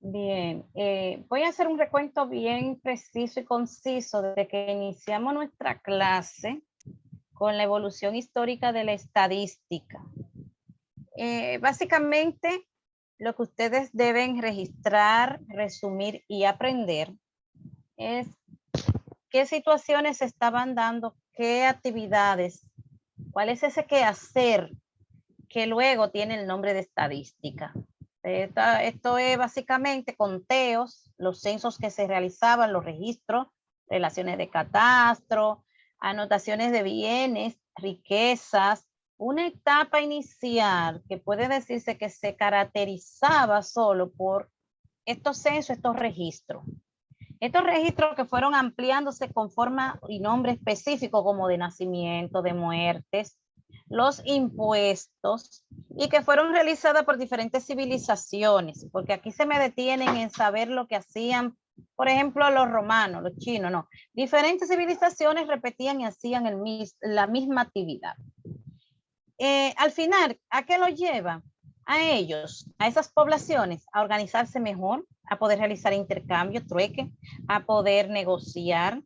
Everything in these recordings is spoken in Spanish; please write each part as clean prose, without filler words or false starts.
Bien, voy a hacer un recuento bien preciso y conciso desde que iniciamos nuestra clase con la evolución histórica de la estadística. Básicamente, lo que ustedes deben registrar, resumir y aprender es qué situaciones se estaban dando, qué actividades, cuál es ese quehacer que luego tiene el nombre de estadística. Esto es básicamente conteos, los censos que se realizaban, los registros, relaciones de catastro, anotaciones de bienes, riquezas, una etapa inicial que puede decirse que se caracterizaba solo por estos censos, estos registros. Estos registros que fueron ampliándose con forma y nombre específico como de nacimiento, de muertes, los impuestos y que fueron realizadas por diferentes civilizaciones, porque aquí se me detienen en saber lo que hacían, por ejemplo, los romanos, los chinos, no. Diferentes civilizaciones repetían y hacían la misma actividad. Al final, ¿a qué lo lleva? A ellos, a esas poblaciones, a organizarse mejor, a poder realizar intercambio, trueque, a poder negociar,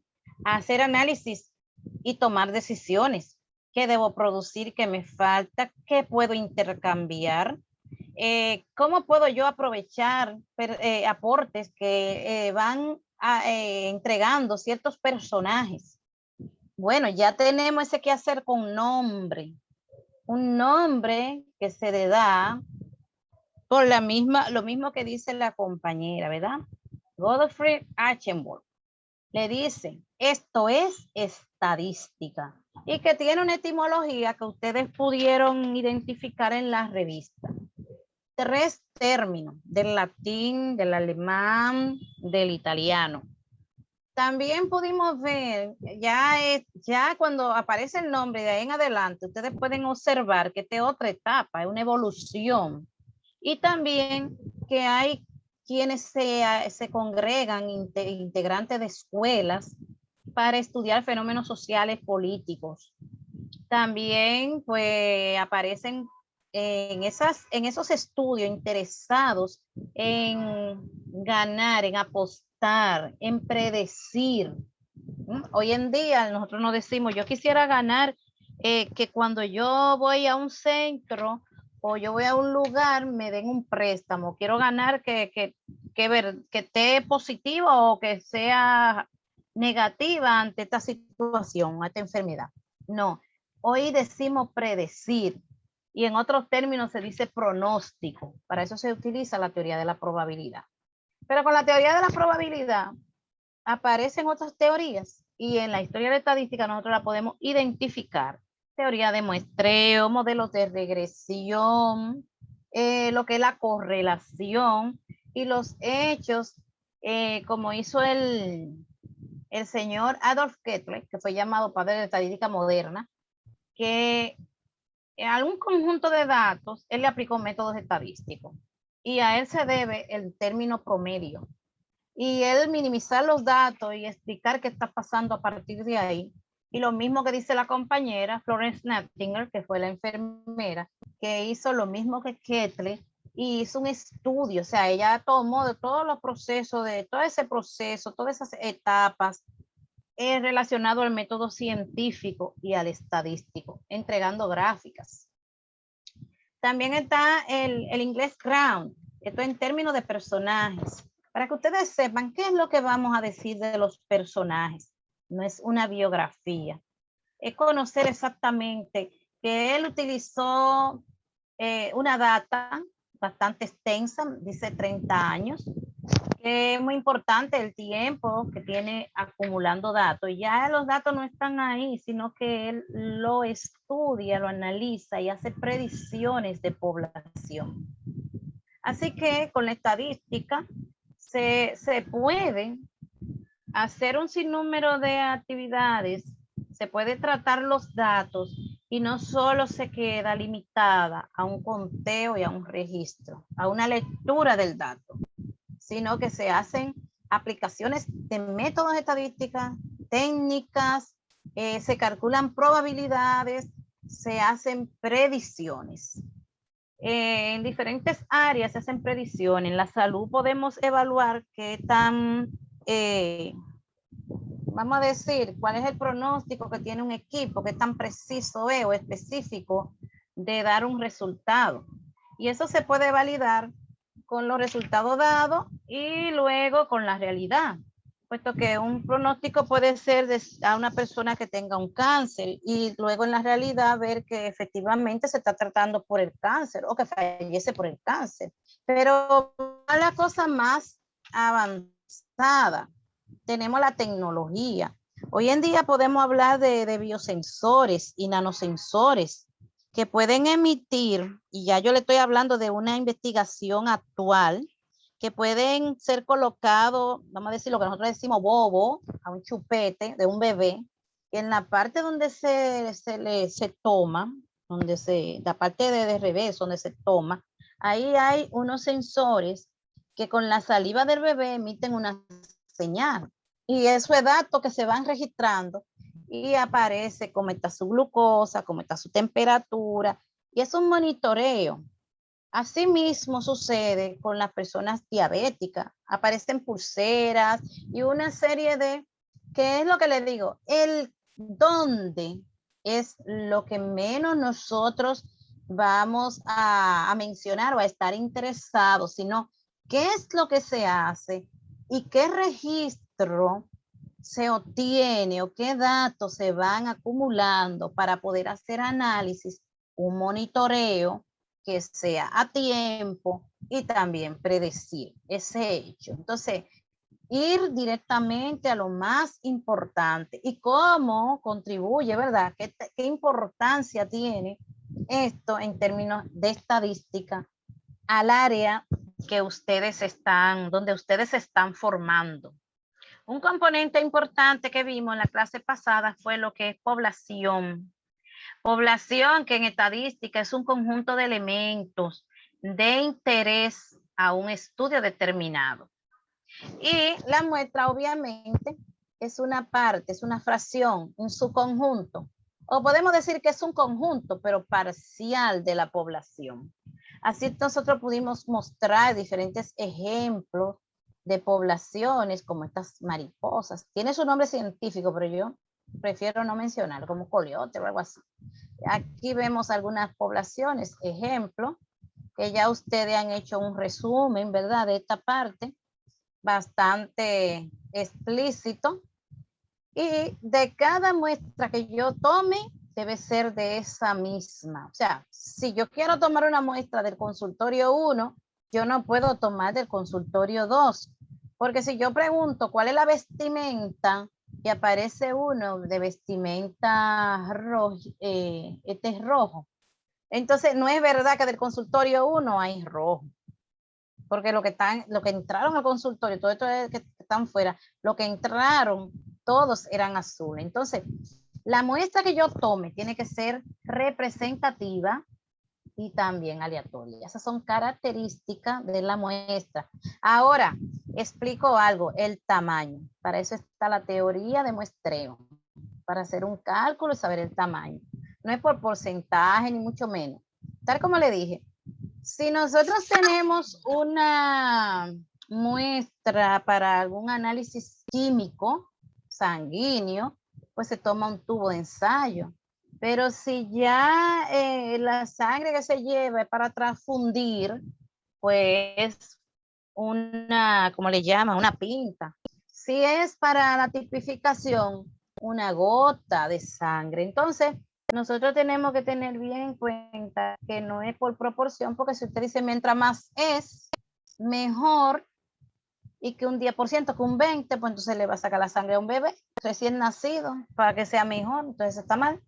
a hacer análisis y tomar decisiones. ¿Qué debo producir? ¿Qué me falta? ¿Qué puedo intercambiar? ¿Cómo puedo yo aprovechar aportes que van entregando ciertos personajes? Bueno, ya tenemos ese que hacer con nombre. Un nombre que se le da por lo mismo que dice la compañera, ¿verdad? Godfrey Achenborg le dice, esto es estadística y que tiene una etimología que ustedes pudieron identificar en la revista. 3 términos, del latín, del alemán, del italiano. También pudimos ver, ya cuando aparece el nombre de ahí en adelante, ustedes pueden observar que esta es otra etapa, es una evolución. Y también que hay quienes se congregan, integrantes de escuelas, para estudiar fenómenos sociales políticos. También pues aparecen en esos estudios interesados en ganar, en apostar, en predecir. Hoy en día nosotros nos decimos, yo quisiera ganar que cuando yo voy a un centro o yo voy a un lugar me den un préstamo. Quiero ganar que esté positiva o que sea negativa ante esta situación, ante esta enfermedad. No, hoy decimos predecir y en otros términos se dice pronóstico. Para eso se utiliza la teoría de la probabilidad. Pero con la teoría de la probabilidad aparecen otras teorías y en la historia de estadística nosotros la podemos identificar. Teoría de muestreo, modelos de regresión, lo que es la correlación y los hechos, como hizo el señor Adolf Kepler, que fue llamado padre de la estadística moderna, que en algún conjunto de datos él le aplicó métodos estadísticos y a él se debe el término promedio. Y él minimizar los datos y explicar qué está pasando a partir de ahí. Y lo mismo que dice la compañera Florence Nightingale, que fue la enfermera, que hizo lo mismo que Kepler y hizo un estudio. O sea, ella tomó de todos los procesos, de todo ese proceso, todas esas etapas relacionado al método científico y al estadístico, entregando gráficas. También está el inglés ground, esto en términos de personajes. Para que ustedes sepan qué es lo que vamos a decir de los personajes. No es una biografía. Es conocer exactamente que él utilizó una data bastante extensa, dice 30 años, que es muy importante el tiempo que tiene acumulando datos. Ya los datos no están ahí, sino que él lo estudia, lo analiza y hace predicciones de población. Así que con la estadística se puede hacer un sinnúmero de actividades, se puede tratar los datos y no solo se queda limitada a un conteo y a un registro, a una lectura del dato, sino que se hacen aplicaciones de métodos estadísticos, técnicas, se calculan probabilidades, se hacen predicciones. En diferentes áreas se hacen predicciones. En la salud podemos evaluar qué tan, vamos a decir, cuál es el pronóstico que tiene un equipo, qué tan preciso es o específico de dar un resultado. Y eso se puede validar con los resultados dados y luego con la realidad, puesto que un pronóstico puede ser a una persona que tenga un cáncer y luego en la realidad ver que efectivamente se está tratando por el cáncer o que fallece por el cáncer. Pero la cosa más avanzada, tenemos la tecnología. Hoy en día podemos hablar de biosensores y nanosensores que pueden emitir, y ya yo le estoy hablando de una investigación actual, que pueden ser colocados, vamos a decir lo que nosotros decimos bobo, a un chupete de un bebé, y en la parte donde se toma, la parte de revés, donde se toma, ahí hay unos sensores que con la saliva del bebé emiten una señal. Y eso es datos que se van registrando y aparece cómo está su glucosa, cómo está su temperatura, y es un monitoreo. Asimismo sucede con las personas diabéticas, aparecen pulseras y una serie de, ¿qué es lo que les digo? El dónde es lo que menos nosotros vamos a mencionar o a estar interesados, sino qué es lo que se hace y qué registro se obtiene o qué datos se van acumulando para poder hacer análisis, un monitoreo que sea a tiempo y también predecir ese hecho. Entonces, ir directamente a lo más importante y cómo contribuye, ¿verdad? ¿Qué importancia tiene esto en términos de estadística al área que donde ustedes se están formando? Un componente importante que vimos en la clase pasada fue lo que es población. Población, que en estadística es un conjunto de elementos de interés a un estudio determinado. Y la muestra, obviamente, es una parte, es una fracción, un subconjunto. O podemos decir que es un conjunto, pero parcial de la población. Así nosotros pudimos mostrar diferentes ejemplos de poblaciones como estas mariposas. Tiene su nombre científico, pero yo prefiero no mencionar, como coleote o algo así. Aquí vemos algunas poblaciones, ejemplo, que ya ustedes han hecho un resumen, ¿verdad? De esta parte, bastante explícito. Y de cada muestra que yo tome, debe ser de esa misma. O sea, si yo quiero tomar una muestra del consultorio 1, yo no puedo tomar del consultorio 2. Porque si yo pregunto cuál es la vestimenta y aparece uno de vestimenta rojo, este es rojo. Entonces, no es verdad que del consultorio 1 hay rojo. Porque lo que entraron al consultorio, todo esto que están fuera, lo que entraron, todos eran azules. Entonces, la muestra que yo tome tiene que ser representativa y también aleatoria. Esas son características de la muestra. Ahora, explico algo, el tamaño. Para eso está la teoría de muestreo, para hacer un cálculo y saber el tamaño. No es por porcentaje ni mucho menos. Tal como le dije, si nosotros tenemos una muestra para algún análisis químico sanguíneo, pues se toma un tubo de ensayo. Pero si ya la sangre que se lleva es para transfundir, pues una, ¿cómo le llaman? Una pinta. Si es para la tipificación, una gota de sangre. Entonces, nosotros tenemos que tener bien en cuenta que no es por proporción, porque si usted dice mientras más es, mejor, y que un 10%, que un 20%, pues entonces le va a sacar la sangre a un bebé recién nacido para que sea mejor, entonces está mal.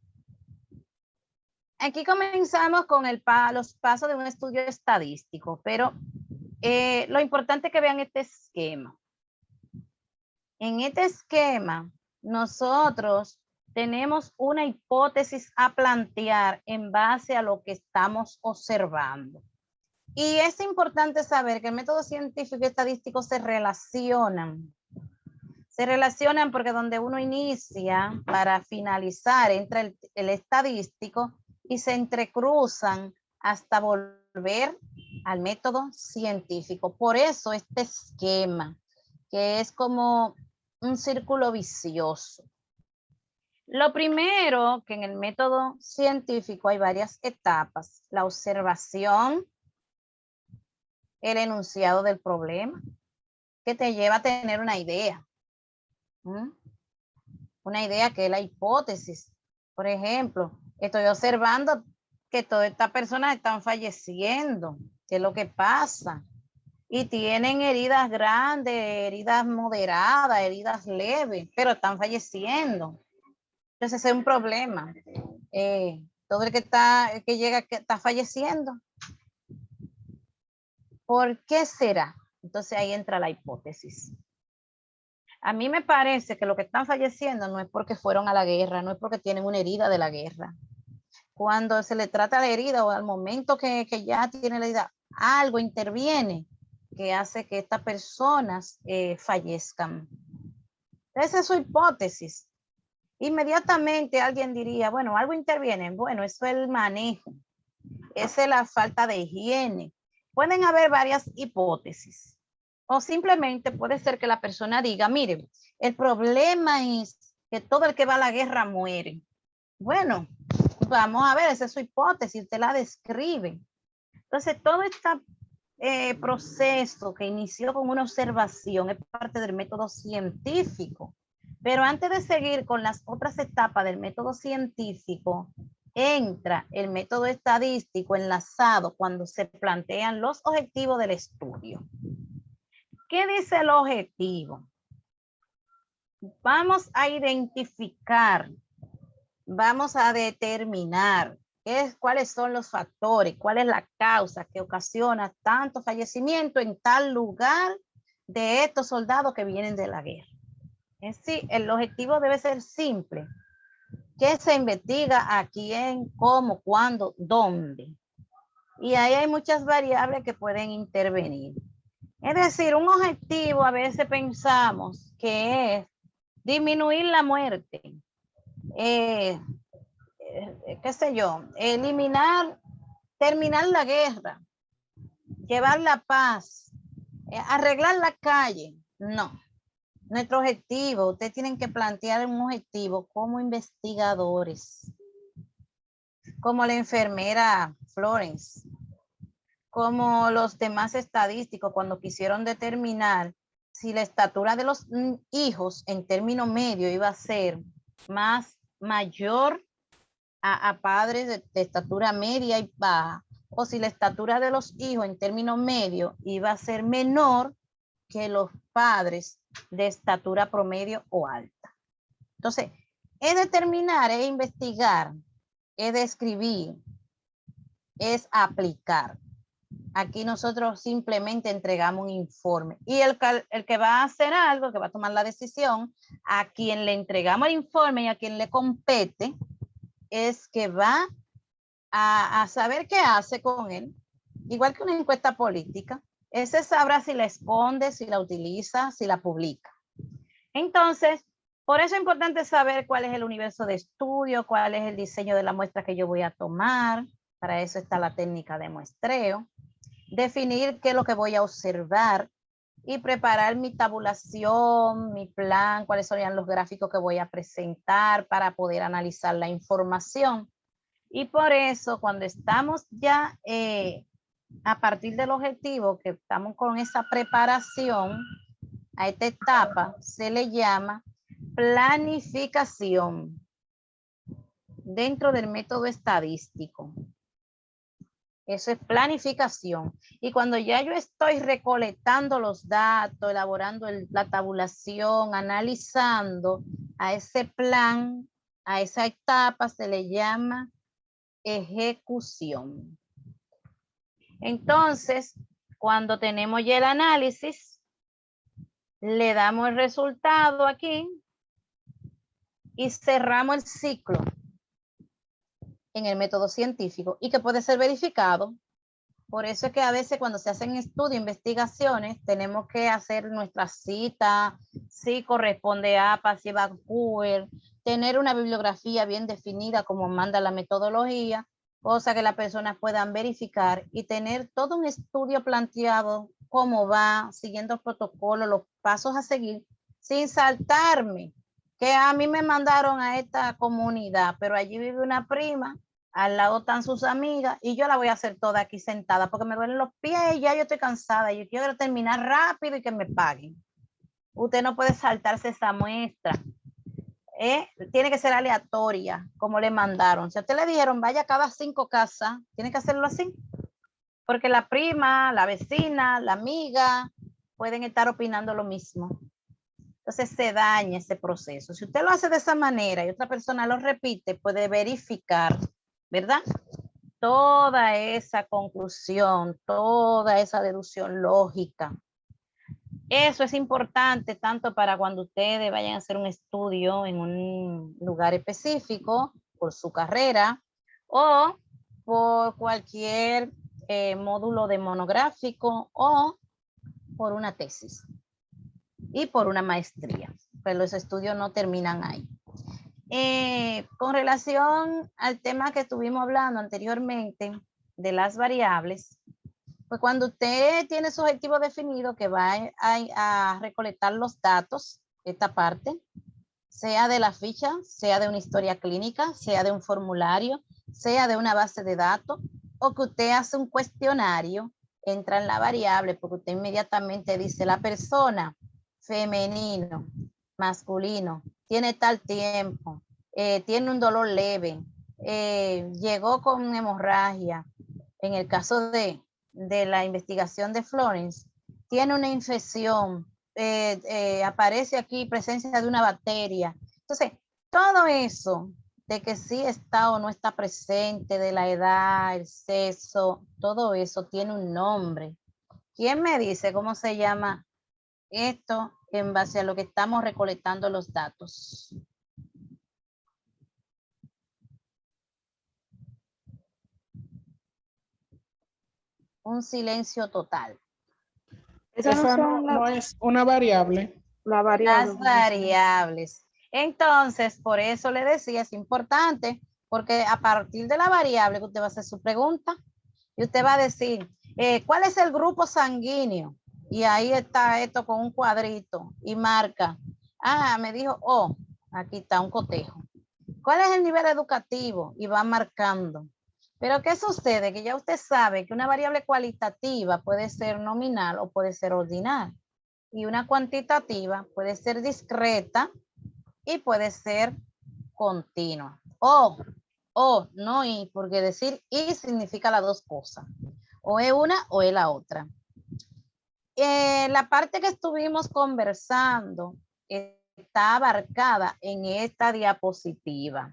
Aquí comenzamos con los pasos de un estudio estadístico, pero lo importante es que vean este esquema. En este esquema, nosotros tenemos una hipótesis a plantear en base a lo que estamos observando. Y es importante saber que el método científico y estadístico se relacionan. Se relacionan porque donde uno inicia para finalizar entra el estadístico y se entrecruzan hasta volver volver al método científico. Por eso este esquema, que es como un círculo vicioso. Lo primero, que en el método científico hay varias etapas: la observación, el enunciado del problema, que te lleva a tener una idea. Una idea que es la hipótesis. Por ejemplo, estoy observando que todas estas personas están falleciendo. ¿Qué es lo que pasa? Y tienen heridas grandes, heridas moderadas, heridas leves, pero están falleciendo. Entonces es un problema. Todo el que llega que está falleciendo. ¿Por qué será? Entonces ahí entra la hipótesis. A mí me parece que los que están falleciendo no es porque fueron a la guerra, no es porque tienen una herida de la guerra. Cuando se le trata la herida o al momento que ya tiene la herida, algo interviene que hace que estas personas fallezcan. Esa es su hipótesis. Inmediatamente alguien diría, bueno, algo interviene. Bueno, eso es el manejo. Esa es la falta de higiene. Pueden haber varias hipótesis. O simplemente puede ser que la persona diga, mire, el problema es que todo el que va a la guerra muere. Bueno, vamos a ver, esa es su hipótesis, usted la describe. Entonces, todo este proceso que inició con una observación es parte del método científico. Pero antes de seguir con las otras etapas del método científico, entra el método estadístico enlazado cuando se plantean los objetivos del estudio. ¿Qué dice el objetivo? Vamos a identificar, vamos a determinar cuáles son los factores, cuál es la causa que ocasiona tanto fallecimiento en tal lugar de estos soldados que vienen de la guerra. En sí, el objetivo debe ser simple. ¿Qué se investiga? ¿A quién? ¿Cómo? ¿Cuándo? ¿Dónde? Y ahí hay muchas variables que pueden intervenir. Es decir, un objetivo a veces pensamos que es disminuir la muerte, qué sé yo, terminar la guerra, llevar la paz, arreglar la calle. No. Nuestro objetivo, ustedes tienen que plantear un objetivo como investigadores, como la enfermera Florence, como los demás estadísticos cuando quisieron determinar si la estatura de los hijos en término medio iba a ser mayor a padres de estatura media y baja, o si la estatura de los hijos en término medio iba a ser menor que los padres de estatura promedio o alta. Entonces, es determinar, es investigar, es describir, es aplicar. Aquí nosotros simplemente entregamos un informe. Y el que va a hacer algo, que va a tomar la decisión, a quien le entregamos el informe y a quien le compete, es que va a saber qué hace con él. Igual que una encuesta política. Ese sabrá si la esconde, si la utiliza, si la publica. Entonces, por eso es importante saber cuál es el universo de estudio, cuál es el diseño de la muestra que yo voy a tomar. Para eso está la técnica de muestreo. Definir qué es lo que voy a observar y preparar mi tabulación, mi plan, cuáles serían los gráficos que voy a presentar para poder analizar la información. Y por eso, cuando estamos ya a partir del objetivo, que estamos con esa preparación, a esta etapa se le llama planificación dentro del método estadístico. Eso es planificación. Y cuando ya yo estoy recolectando los datos, elaborando la tabulación, analizando a ese plan, a esa etapa se le llama ejecución. Entonces, cuando tenemos ya el análisis, le damos el resultado aquí y cerramos el ciclo en el método científico y que puede ser verificado. Por eso es que a veces cuando se hacen estudios, investigaciones, tenemos que hacer nuestra cita, si corresponde a APA, si Vancouver, tener una bibliografía bien definida como manda la metodología cosa que las personas puedan verificar y tener todo un estudio planteado, cómo va, siguiendo el protocolo, los pasos a seguir, sin saltarme, que a mí me mandaron a esta comunidad, pero allí vive una prima, al lado están sus amigas, y yo la voy a hacer toda aquí sentada, porque me duelen los pies y ya yo estoy cansada, y yo quiero terminar rápido y que me paguen. Usted no puede saltarse esa muestra. Tiene que ser aleatoria, como le mandaron. Si a usted le dijeron vaya cada 5 casas, tiene que hacerlo así. Porque la prima, la vecina, la amiga pueden estar opinando lo mismo. Entonces se daña ese proceso. Si usted lo hace de esa manera y otra persona lo repite, puede verificar, ¿verdad? Toda esa conclusión, toda esa deducción lógica. Eso es importante tanto para cuando ustedes vayan a hacer un estudio en un lugar específico por su carrera o por cualquier módulo de monográfico o por una tesis y por una maestría. Pero los estudios no terminan ahí. Con relación al tema que estuvimos hablando anteriormente de las variables, pues cuando usted tiene su objetivo definido que va a recolectar los datos, esta parte, sea de la ficha, sea de una historia clínica, sea de un formulario, sea de una base de datos, o que usted hace un cuestionario, entra en la variable, porque usted inmediatamente dice la persona, femenino, masculino, tiene tal tiempo, tiene un dolor leve, llegó con hemorragia, en el caso de la investigación de Florence, tiene una infección, aparece aquí presencia de una bacteria. Entonces, todo eso de que sí está o no está presente, de la edad, el sexo, todo eso tiene un nombre. ¿Quién me dice cómo se llama esto en base a lo que estamos recolectando los datos? Un silencio total. Esa no es una variable. La variable. Las variables. Entonces, por eso le decía, es importante, porque a partir de la variable que usted va a hacer su pregunta y usted va a decir, ¿cuál es el grupo sanguíneo? Y ahí está esto con un cuadrito y marca. Ah, me dijo, oh, aquí está un cotejo. ¿Cuál es el nivel educativo? Y va marcando. Pero ¿qué sucede? Que ya usted sabe que una variable cualitativa puede ser nominal o puede ser ordinal. Y una cuantitativa puede ser discreta y puede ser continua. No y, porque decir y significa las dos cosas. O es una o es la otra. La parte que estuvimos conversando está abarcada en esta diapositiva.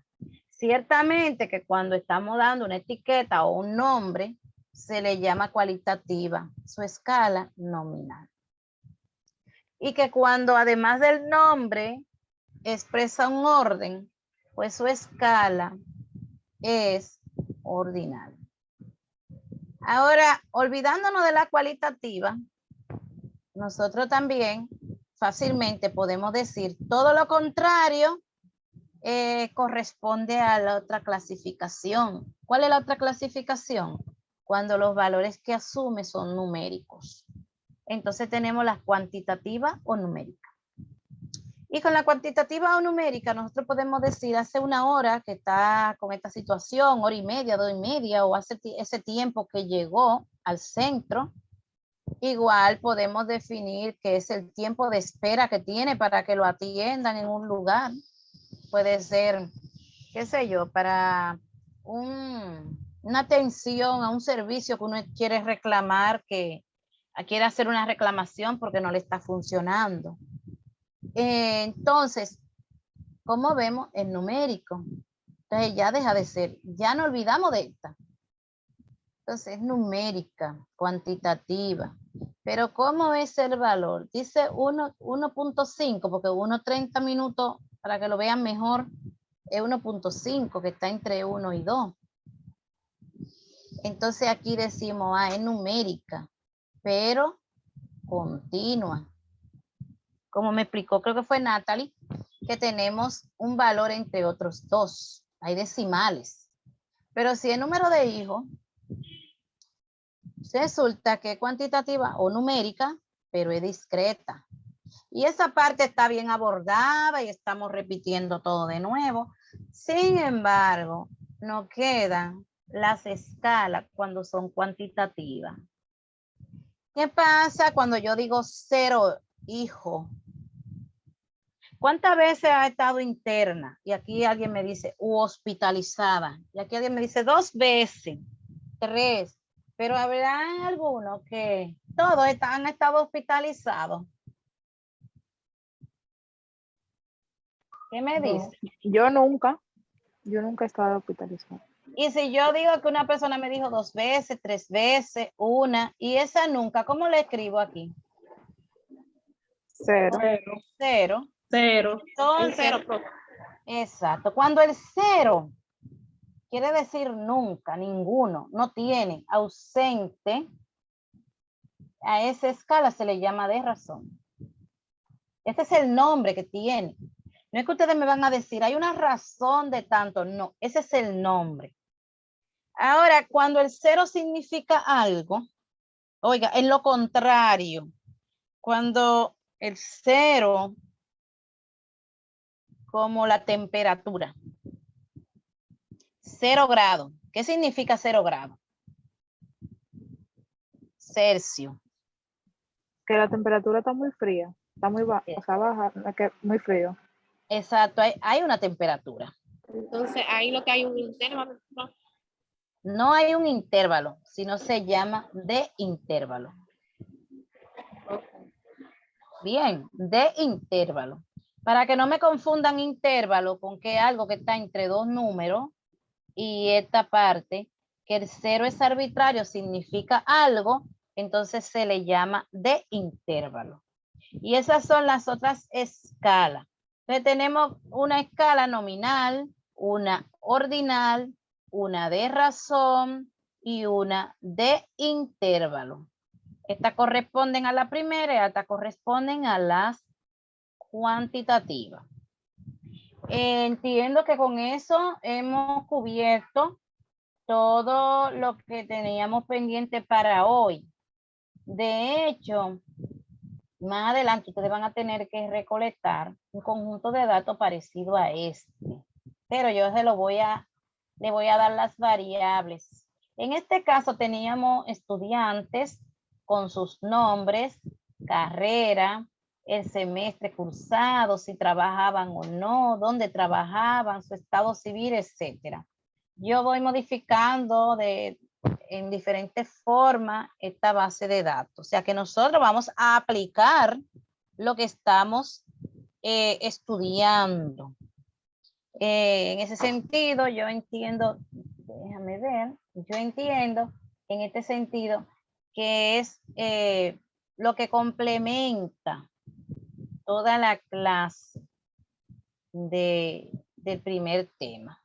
Ciertamente que cuando estamos dando una etiqueta o un nombre, se le llama cualitativa, su escala nominal. Y que cuando además del nombre expresa un orden, pues su escala es ordinal. Ahora, olvidándonos de la cualitativa, nosotros también fácilmente podemos decir todo lo contrario corresponde a la otra clasificación. ¿Cuál es la otra clasificación? Cuando los valores que asume son numéricos. Entonces tenemos la cuantitativa o numérica. Y con la cuantitativa o numérica nosotros podemos decir hace una hora que está con esta situación, hora y media, 2:30, o hace ese tiempo que llegó al centro. Igual podemos definir que es el tiempo de espera que tiene para que lo atiendan en un lugar. Puede ser, qué sé yo, para una atención a un servicio que uno quiere reclamar, que quiere hacer una reclamación porque no le está funcionando. Entonces, como vemos, es numérico. Entonces ya deja de ser, ya no olvidamos de esta. Entonces es numérica, cuantitativa. Pero ¿cómo es el valor? Dice 1.5, porque 1:30 minutos, para que lo vean mejor, es 1.5, que está entre 1 y 2. Entonces aquí decimos, es numérica, pero continua. Como me explicó, creo que fue Natalie, que tenemos un valor entre otros dos. Hay decimales. Pero si el número de hijos resulta que es cuantitativa o numérica, pero es discreta. Y esa parte está bien abordada y estamos repitiendo todo de nuevo. Sin embargo, nos quedan las escalas cuando son cuantitativas. ¿Qué pasa cuando yo digo 0 hijo? ¿Cuántas veces ha estado interna? Y aquí alguien me dice, hospitalizada. Y aquí alguien me dice 2 veces, 3. Pero habrá algunos que todos han estado hospitalizados. ¿Qué me dice? Yo nunca he estado hospitalizada. Y si yo digo que una persona me dijo 2 veces, 3 veces, 1, y esa nunca, ¿cómo le escribo aquí? 0. 0. 0. Entonces, exacto. Cuando el 0 quiere decir nunca, ninguno, no tiene, ausente, a esa escala se le llama de razón. Ese es el nombre que tiene. No es que ustedes me van a decir, hay una razón de tanto. No, ese es el nombre. Ahora, cuando el 0 significa algo, oiga, en lo contrario, cuando el 0, como la temperatura, 0 grado. ¿Qué significa 0 grado? Celsius. Que la temperatura está muy fría. Está muy baja, o sea, baja, muy frío. Exacto, hay una temperatura. Entonces, ahí lo que hay un intervalo. No hay un intervalo, sino se llama de intervalo. Bien, de intervalo. Para que no me confundan intervalo con que algo que está entre 2 números y esta parte, que el 0 es arbitrario, significa algo, entonces se le llama de intervalo. Y esas son las otras escalas. Entonces tenemos una escala nominal, una ordinal, una de razón y una de intervalo. Estas corresponden a la primera y estas corresponden a las cuantitativas. Entiendo que con eso hemos cubierto todo lo que teníamos pendiente para hoy. De hecho, más adelante ustedes van a tener que recolectar un conjunto de datos parecido a este. Pero yo le voy a dar las variables. En este caso teníamos estudiantes con sus nombres, carrera, el semestre cursado, si trabajaban o no, dónde trabajaban, su estado civil, etcétera. Yo voy modificando en diferentes formas esta base de datos. O sea que nosotros vamos a aplicar lo que estamos estudiando. En ese sentido, yo entiendo, déjame ver, yo entiendo en este sentido que es lo que complementa toda la clase del primer tema.